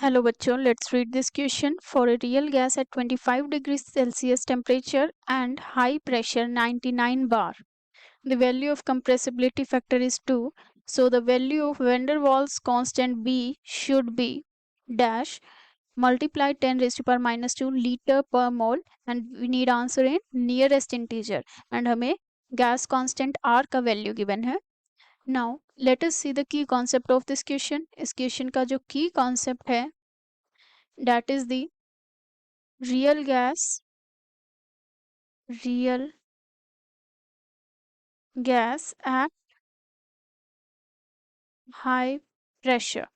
Hello बच्चों, let's read this question. For a real gas at 25 degrees Celsius temperature and high pressure 99 bar, the value of compressibility factor is 2. So the value of van der Waals constant B should be dash multiply 10 raised to power minus 2 liter per mole, and we need answer in nearest integer, and हमें gas constant R का value given है. Now let us see the key concept of this question. इस question का जो key concept है, that is the real gas at high pressure.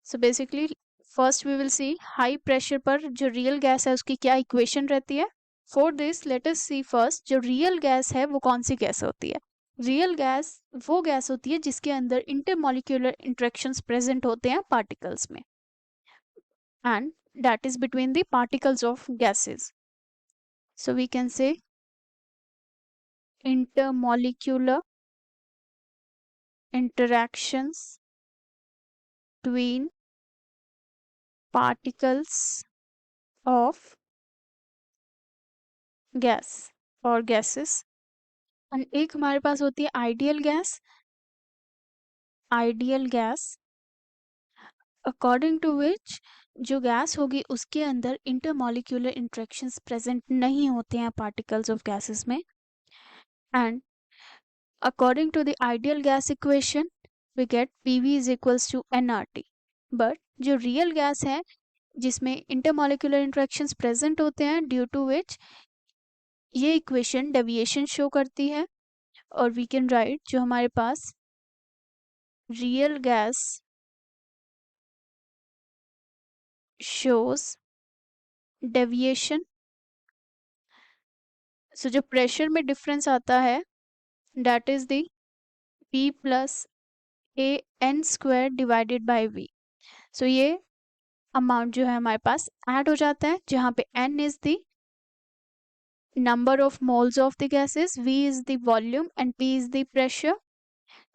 So basically first we will see high pressure पर जो real gas है उसकी क्या equation रहती है. For this let us see first जो real gas है वो कौन सी गैस होती है. रियल गैस वो गैस होती है जिसके अंदर इंटरमॉलिक्यूलर इंटरेक्शंस प्रेजेंट होते हैं पार्टिकल्स में, and that is between the particles of gases. So we can say intermolecular interactions between particles of gas or gases. and एक हमारे पास होती है आइडियल गैस अकॉर्डिंग टू विच जो गैस होगी उसके अंदर इंटरमॉलिक्यूलर इंटरेक्शंस प्रेजेंट नहीं होते हैं पार्टिकल्स ऑफ गैसेस में. And according to the ideal gas equation we get PV is equals to nRT. But जो रियल गैस है जिसमें इंटरमॉलिक्यूलर इंटरेक्शंस प्रेजेंट होते हैं, ड्यू टू विच ये इक्वेशन डेविएशन शो करती है, और वी कैन राइट जो हमारे पास रियल गैस शोज डेविएशन. सो जो प्रेशर में डिफरेंस आता है that is the P plus AN square divided by V. सो ये अमाउंट जो है हमारे पास ऐड हो जाता है, जहाँ पे N is the number of moles of the gases, V is the volume and P is the pressure.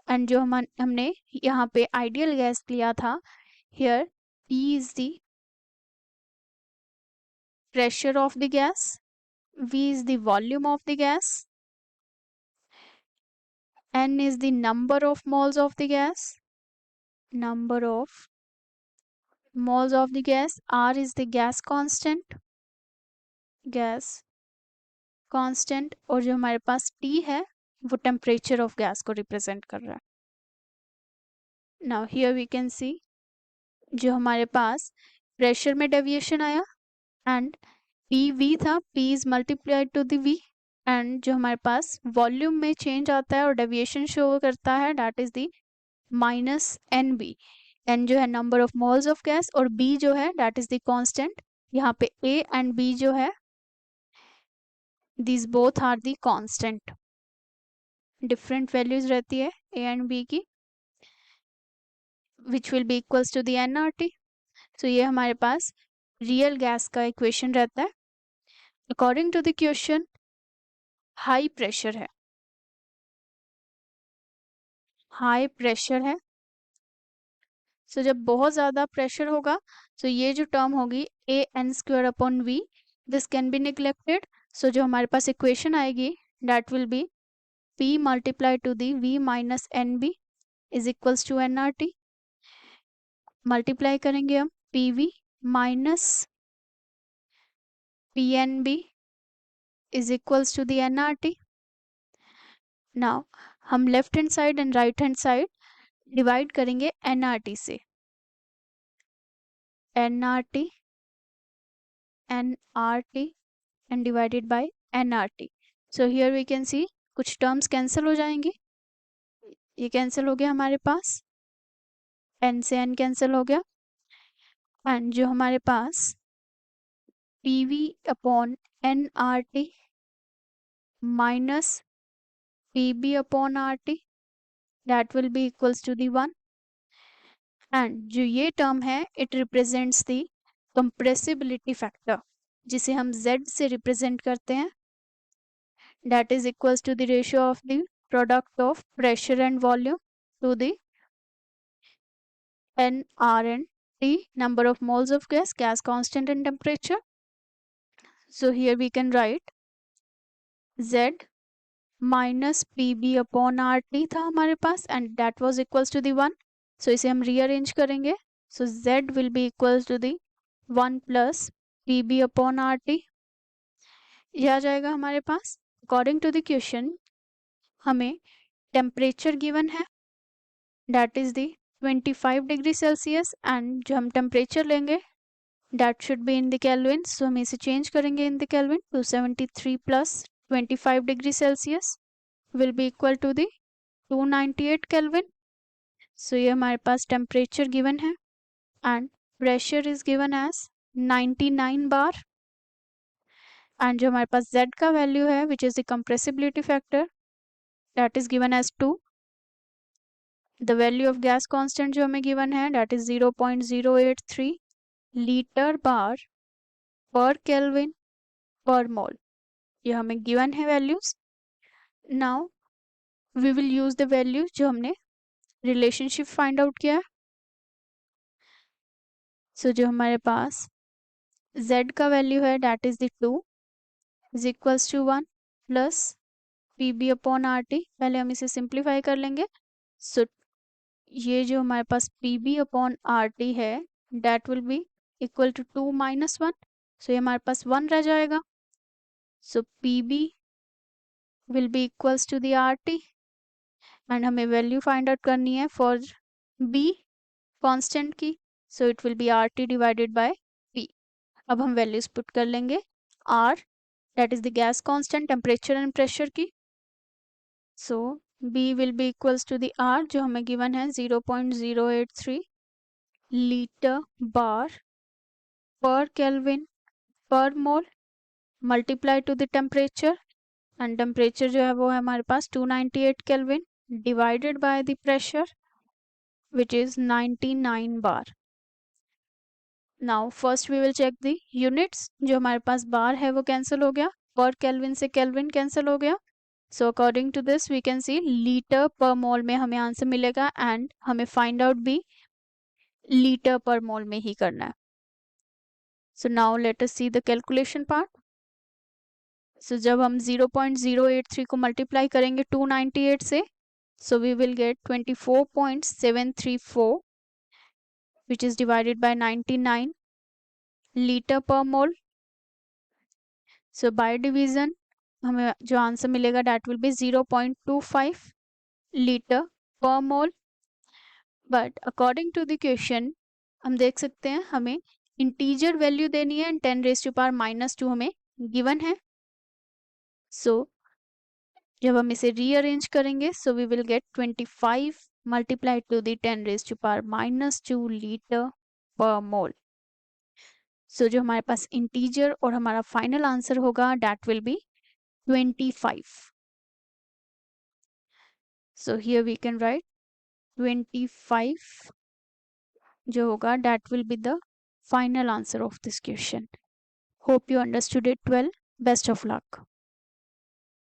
and जो हमने यहाँ पे ideal gas लिया था, here P is the pressure of the gas, V is the volume of the gas, N is the number of moles of the gas, R is the gas constant, और जो हमारे पास T है वो temperature of gas को represent कर रहा है. Now here we can see जो हमारे पास प्रेशर में डेविएशन आया एंड PV था, P is multiplied to the V, and जो हमारे पास वॉल्यूम में चेंज आता है और डेविएशन शो करता है that is the minus NB. N जो है number of moles of gas और B जो है दैट इज द कांस्टेंट. यहाँ पे A एंड B जो है this both are the constant. Different values रहती है A एंड B की, which will be equals to the nRT. तो ये हमारे पास रियल गैस का इक्वेशन रहता है. According to the question high pressure है, सो जब बहुत ज़्यादा प्रेशर होगा तो ये जो टर्म होगी AN square upon V, this can be neglected. So जो हमारे पास इक्वेशन आएगी that will be P multiply to the V minus NB is equals to nRT. Multiply करेंगे हम PV माइनस PNB is equals to the nRT. Now हम left hand side and right hand side divide करेंगे nRT से. nRT and divided by nRT. So here we can see कुछ terms cancel हो जाएंगे. ये कैंसिल हो गया हमारे पास, n से n कैंसिल हो गया, एंड जो हमारे पास PV upon nRT minus PB upon RT that will be equals to the 1. And जो ये टर्म है it represents the compressibility factor जिसे हम Z से रिप्रेजेंट करते हैं, that is equals to the ratio of the product of pressure and volume to the n, R and T, number of moles of gas, gas constant and temperature. So here we can write Z minus PB upon RT था हमारे पास and that was equals to the 1. So इसे हम rearrange करेंगे. So Z will be equals to the 1 plus PB upon RT. ये आ जाएगा हमारे पास. According to the question, हमें temperature given है, that is the 25 degree Celsius, and जो हम temperature लेंगे that should be in the Kelvin. So हम इसे change करेंगे in the Kelvin. 273 plus 25 degree Celsius will be equal to the 298 Kelvin. So ये हमारे पास temperature given है and pressure is given as 99 bar. And जो हमारे पास Z का value है which is the compressibility factor, that is given as 2. The value of gas constant जो हमें given है that is 0.083 liter bar per Kelvin per mole. ये हमें given है values. Now we will use the value जो हमने relationship find out किया है. So जो हमारे पास Z का value है that is the 2 is equals to 1 plus PB upon RT. पहले हम इसे simplify कर लेंगे. So ये जो हमारे पास PB upon RT है that will be equal to 2 minus 1. So ये हमारे पास 1 रह जाएगा. So PB will be equals to the RT and हमें value find out करनी है for B constant की. So it will be RT divided by P. अब हम values put कर लेंगे. R that is the gas constant, temperature and pressure की. So B will be equals to the R जो हमें given है 0.083 liter bar per Kelvin per mole multiply to the temperature, and temperature जो है वो है हमारे पास 298 Kelvin divided by the pressure which is 99 bar. Now first we will check the units. जो हमारे पास bar है वो cancel हो गया, per Kelvin से Kelvin cancel हो गया. So according to this we can see liter per mole में हमें आंसर मिलेगा and हमें find out भी liter per mole में ही करना है. So now let us see the calculation part. So जब हम 0.083 को multiply करेंगे 298 से, so we will get 24.734 which is divided by 99 liter per mole. So by division हमें जो आंसर मिलेगा that will be 0.25 liter per mole. But according to the question हम देख सकते हैं हमें integer value देनी है and 10 raised to power minus 2 हमें given है. So जब हम इसे rearrange करेंगे so we will get 25 multiplied to the 10 raised to power minus 2 liter per mole. So जो हमारे पास integer और हमारा final answer होगा that will be 25. So here we can write 25 जो होगा that will be the final answer of this question. Hope you understood it well. Best of luck.